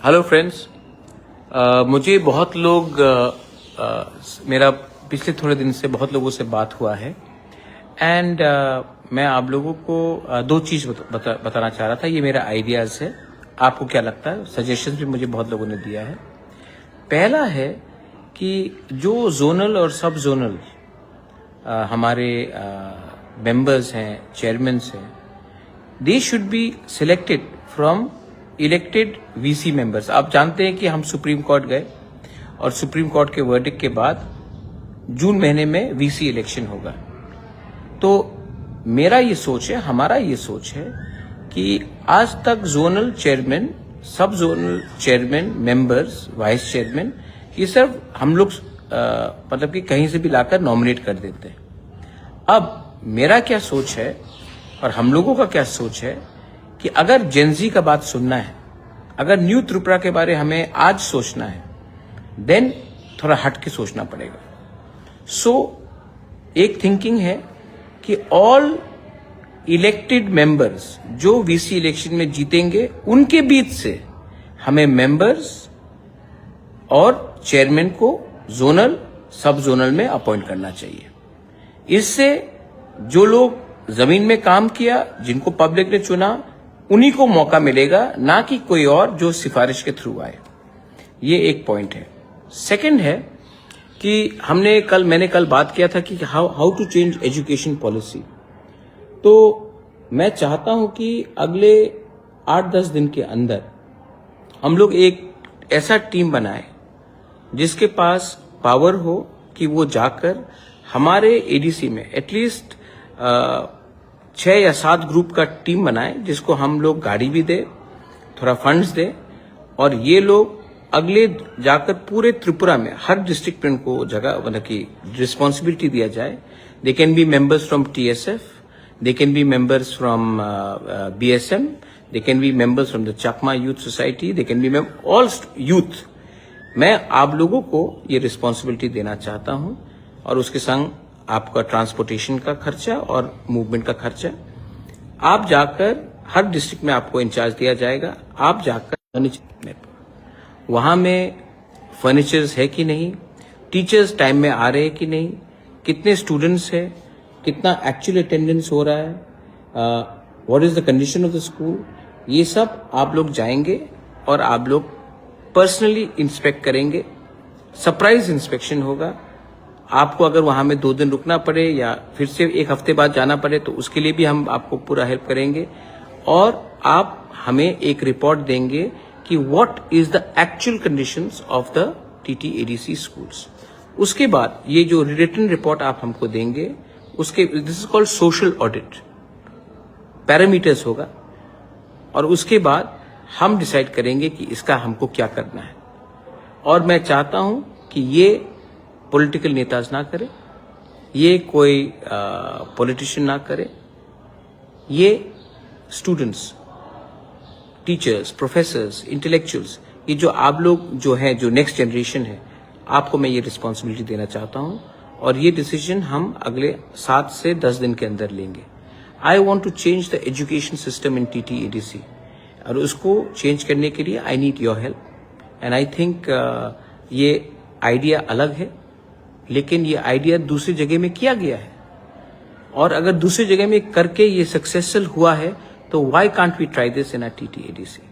Hello friends. मुझे बहुत लोग मेरा पिछले थोड़े दिन से बहुत लोगों से बात हुआ है एंड मैं आप लोगों को दो चीज़ बताना चाह रहा था। ये मेरा आइडियाज़ है, आपको क्या लगता है? सजेशंस भी मुझे बहुत लोगों ने दिया है। पहला है कि जो जोनल और सब जोनल हमारे मेंबर्स हैं, चेयरमैन्स हैं, they should be selected from elected VC members. आप जानते हैं कि हम सुप्रीम कोर्ट गए और सुप्रीम कोर्ट के वर्डिक्ट के बाद जून महीने में वीसी इलेक्शन होगा। तो मेरा ये सोच है, हमारा ये सोच है कि आज तक जोनल चेयरमैन, सब zonal chairman, members, vice chairman, ये सब हम लोग मतलब कि कहीं से भी लाकर नॉमिनेट कर देते हैं। अब मेरा क्या सोच है और हम लोगों का क्या सोच है कि अगर जेनजी का बात सुनना है, अगर न्यू त्रिपुरा के बारे हमें आज सोचना है, देन थोड़ा हट के सोचना पड़ेगा। सो एक थिंकिंग है कि ऑल इलेक्टेड मेंबर्स जो वीसी इलेक्शन में जीतेंगे, उनके बीच से हमें मेंबर्स और चेयरमैन को जोनल, सब जोनल में अपॉइंट करना चाहिए। इससे जो लोग जमीन में काम किया, जिनको पब्लिक ने चुना, उन्हीं को मौका मिलेगा, ना कि कोई और जो सिफारिश के थ्रू आए। ये एक पॉइंट है। सेकंड है कि मैंने कल बात किया था कि how to change education policy. तो मैं चाहता हूं कि अगले 8-10 दिन के अंदर हम लोग एक ऐसा टीम बनाए जिसके पास पावर हो कि वो जाकर हमारे एडीसी में एटलीस्ट 6 या 7 ग्रुप का टीम बनाए, जिसको हम लोग गाड़ी भी दे, थोड़ा फंड्स दे, और ये लोग अगले जाकर पूरे त्रिपुरा में हर डिस्ट्रिक्ट में उनको जगह मतलब की रिस्पॉन्सिबिलिटी दिया जाए। They can be members from TSF, they can be members from BSM, they can be members from the Chakma youth society, they can be all youth. मैं आप लोगों को ये रिस्पॉन्सिबिलिटी देना चाहता हूं और उसके संग आपका ट्रांसपोर्टेशन का खर्चा और मूवमेंट का खर्चा। आप जाकर हर डिस्ट्रिक्ट में आपको इंचार्ज दिया जाएगा। आप जाकर वहां में फर्नीचर्स है कि नहीं, टीचर्स टाइम में आ रहे हैं कि नहीं, कितने स्टूडेंट्स है, कितना एक्चुअल अटेंडेंस हो रहा है, what is the condition of the school, ये सब आप लोग जाएंगे और आप लोग पर्सनली इंस्पेक्ट करेंगे। सरप्राइज इंस्पेक्शन होगा। आपको अगर वहां में 2 दिन रुकना पड़े या फिर से 1 हफ्ते बाद जाना पड़े तो उसके लिए भी हम आपको पूरा हेल्प करेंगे, और आप हमें एक रिपोर्ट देंगे कि what is the actual conditions of the TT ADC schools. उसके बाद ये जो रिटन रिपोर्ट आप हमको देंगे, उसके this is called social audit, parameters होगा, और उसके बाद हम डिसाइड करेंगे कि इसका हमको क्या करना है। और मैं चाहता हूं कि ये पॉलिटिकल नेताज ना करे, ये कोई पॉलिटिशियन ना करे, ये स्टूडेंट्स, टीचर्स, प्रोफेसर्स, इंटेलेक्चुअल्स, ये जो आप लोग जो है, जो नेक्स्ट जनरेशन है, आपको मैं ये रिस्पॉन्सिबिलिटी देना चाहता हूं, और ये डिसीजन हम अगले 7 से 10 दिन के अंदर लेंगे। I want to change the education system in TT ADC, और उसको चेंज करने के लिए I need your help. And I think ये आइडिया अलग है, लेकिन ये आइडिया दूसरी जगह में किया गया है, और अगर दूसरी जगह में करके ये सक्सेसफुल हुआ है तो why can't we try this in our TT ADC.